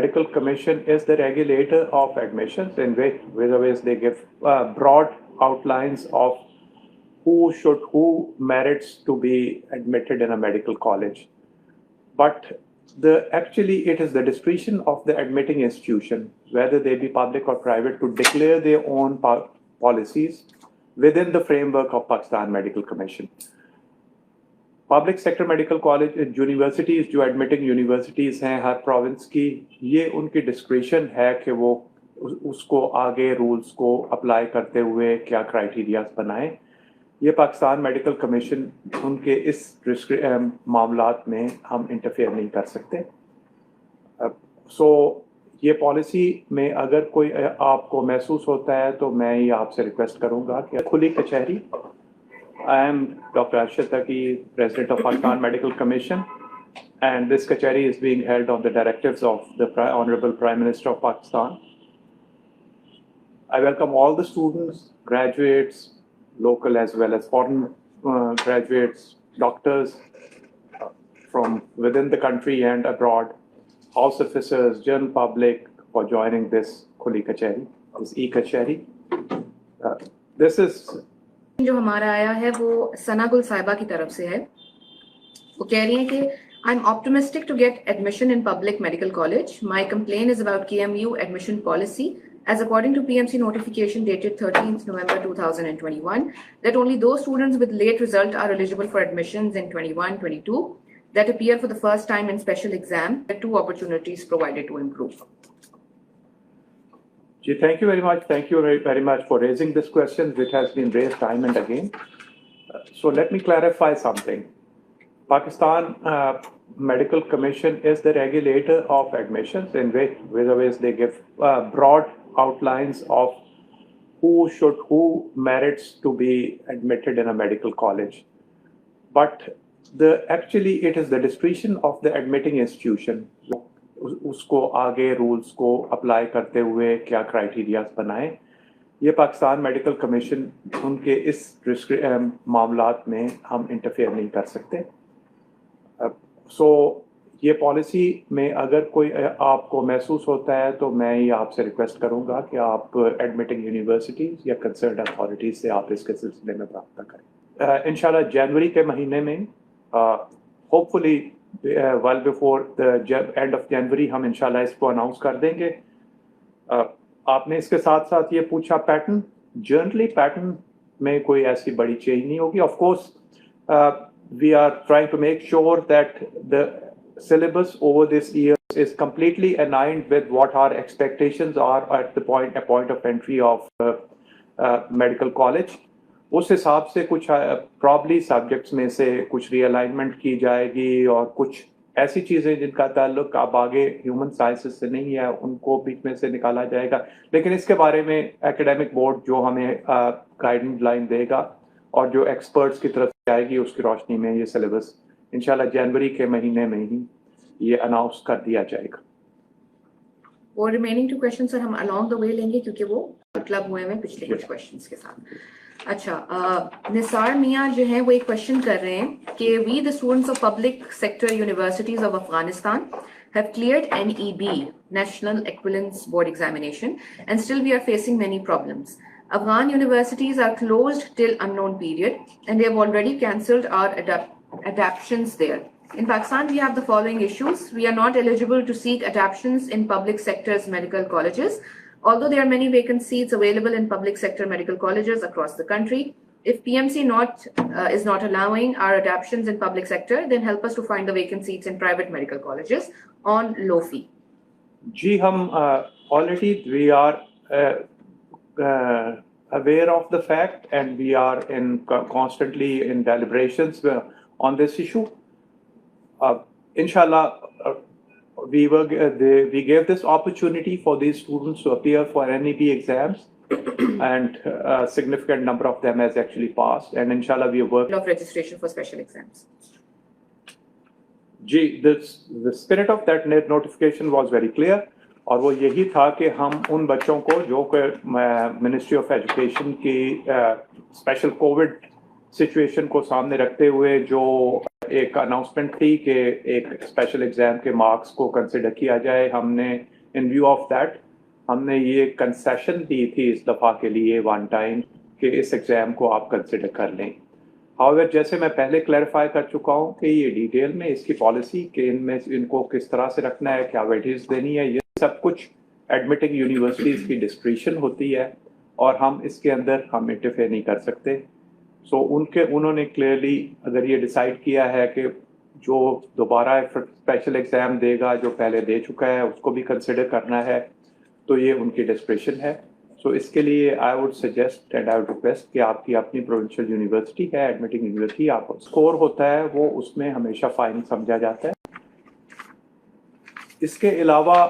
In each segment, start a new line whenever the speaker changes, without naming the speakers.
Medical Commission is the regulator of admissions, in which they give broad outlines of who merits to be admitted in a medical college. But actually it is the discretion of the admitting institution, whether they be public or private, to declare their own policies within the framework of Pakistan Medical Commission. Public sector medical college universities जो admitting universities हैं हर province की, ये उनकी discretion है कि वो उसको आगे रूल्स को अप्लाई करते हुए क्या क्राइटेरियाज बनाएं। ये पाकिस्तान मेडिकल कमीशन उनके इस मामलात में हम इंटरफेयर नहीं कर सकते। ये पॉलिसी में अगर कोई आपको महसूस होता है तो मैं ये आपसे रिक्वेस्ट करूँगा कि खुली कचहरी। I am Dr. Arshad Taki, President of Pakistan Medical Commission, and this kachari is being held on the directives of the Honorable Prime Minister of Pakistan. I welcome all the students, graduates, local as well as foreign graduates, doctors from within the country and abroad, house officers, general public for joining this khuli kachari, this e-kachari. This is
जो हमारा आया है वो सना गुल साहिबा की तरफ से है। वो कह रही हैं कि I am optimistic to get admission in public medical college. My complain is about KMU admission policy as according to PMC notification dated 13th November 2021 that only those students with late result are eligible for admissions in 21-22 that appear for the first time in special exam. There are two opportunities provided to improve.
Thank you very much. Thank you very much for raising this question, which has been raised time and again. So let me clarify something. Pakistan Medical Commission is the regulator of admissions, in which they give broad outlines of who merits to be admitted in a medical college. But actually it is the discretion of the admitting institution. उसको आगे rules को apply करते हुए क्या criterias बनाएं। ये Pakistan medical commission उनके इस मामलात में हम इंटरफेयर नहीं कर सकते। ये पॉलिसी में अगर कोई आपको महसूस होता है तो मैं ये आपसे रिक्वेस्ट करूंगा कि आप एडमिटिंग यूनिवर्सिटीज़ या कंसर्न अथॉरिटीज़ से आप इसके सिलसिले में रब्ता करें। इंशाल्लाह जनवरी के महीने में hopefully well before the end of January हम इंशाल्लाह इसको अनाउंस कर देंगे। आपने इसके साथ साथ ये पूछा पैटर्न, जनरली पैटर्न में कोई ऐसी बड़ी चेंज नहीं होगी। Of course we are trying to make sure that the syllabus over this year is completely aligned with what our expectations are at the point of entry of medical college. उस हिसाब से कुछ probably subjects में से कुछ realignment की जाएगी और कुछ ऐसी चीज़ें जिनका ताल्लुक अब आगे ह्यूमन साइंसेस से नहीं है उनको बीच में से निकाला जाएगा। लेकिन इसके बारे में एकेडमिक बोर्ड जो हमें गाइडलाइन देगा और जो एक्सपर्ट्स की तरफ से आएगी उसकी रोशनी में ये सिलेबस इंशाल्लाह जनवरी के महीने में ही ये अनाउंस कर दिया जाएगा।
वो रिमेनिंग 2 क्वेश्चन सर हम अलोंग द वे लेंगे क्योंकि वो क्लब हुए हैं पिछले कुछ क्वेश्चंस के साथ। अच्छा, निसार मियाँ जो हैं वो एक क्वेश्चन कर रहे हैं कि we the students of public sector universities of Afghanistan have cleared NEB National Equivalence Board Examination and still we are facing many problems. Afghan universities are closed till unknown period and they have already cancelled our adaptions there. In Pakistan we have the following issues. We are not eligible to seek adaptions in public sector's medical colleges. Although there are many vacant seats available in public sector medical colleges across the country, if PMC is not allowing our adaptions in public sector, then help us to find the vacant seats in private medical colleges on low fee.
जी हम already we are aware of the fact and we are constantly in deliberations on this issue. Inshallah. We gave this opportunity for these students to appear for NEB exams and a significant number of them has actually passed and inshallah we work
of registration for special exams.
The spirit of that notification was very clear और वो यही था कि हम उन बच्चों को जो मिनिस्ट्री ऑफ एजुकेशन की स्पेशल कोविड सिचुएशन को सामने रखते हुए जो एक अनाउंसमेंट थी कि एक स्पेशल एग्जाम के मार्क्स को कंसिडर किया जाए। हमने इन व्यू ऑफ दैट हमने ये कंसेशन दी थी इस दफ़ा के लिए वन टाइम कि इस एग्ज़ाम को आप कंसिडर कर लें। हाउएवर जैसे मैं पहले क्लैरिफाई कर चुका हूँ कि ये डिटेल में इसकी पॉलिसी कि इनमें इनको किस तरह से रखना है, क्या वेटेज देनी है, ये सब कुछ एडमिटिंग यूनिवर्सिटीज़ की डिस्क्रिशन होती है और हम इसके अंदर हम इंटरफेयर नहीं कर सकते। सो उन्होंने क्लियरली अगर ये डिसाइड किया है कि जो दोबारा स्पेशल एग्ज़ाम देगा जो पहले दे चुका है उसको भी कंसिडर करना है, तो ये उनकी डिस्क्रिशन है। सो इसके लिए I would suggest and I would request कि आपकी अपनी प्रोविंशियल यूनिवर्सिटी है, एडमिटिंग यूनिवर्सिटी, आप स्कोर होता है वो उसमें हमेशा फाइन समझा जाता है। इसके अलावा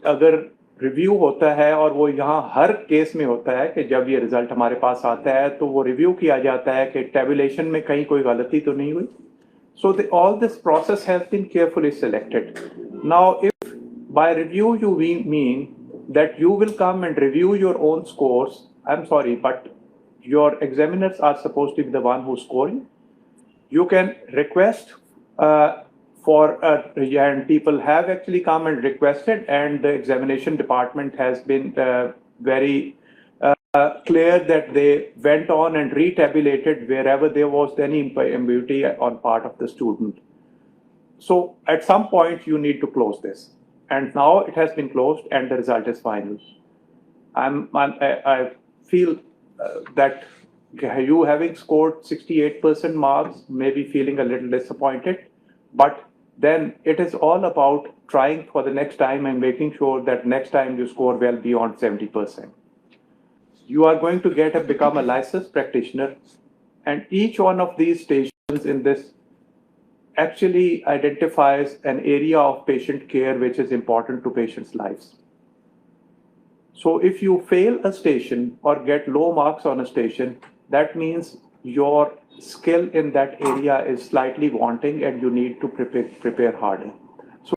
अगर रिव्यू होता है और वो यहाँ हर केस में होता है कि जब ये रिजल्ट हमारे पास आता है तो वो रिव्यू किया जाता है कि टेबुलेशन में कहीं कोई गलती तो नहीं हुई। So all this process has been carefully selected. Now if by review you mean that you will come and review your own scores, I'm sorry, but your examiners are supposed to be the one who's scoring. You can request and people have actually come and requested, and the examination department has been very clear that they went on and retabulated wherever there was any ambiguity on part of the student. So at some point you need to close this. And now it has been closed and the result is final. I feel that you having scored 68% marks may be feeling a little disappointed, but then it is all about trying for the next time and making sure that next time you score well beyond 70%. You are going to become a licensed practitioner, and each one of these stations in this actually identifies an area of patient care which is important to patients' lives. So if you fail a station or get low marks on a station, that means your skill in that area is slightly wanting and you need to prepare harder.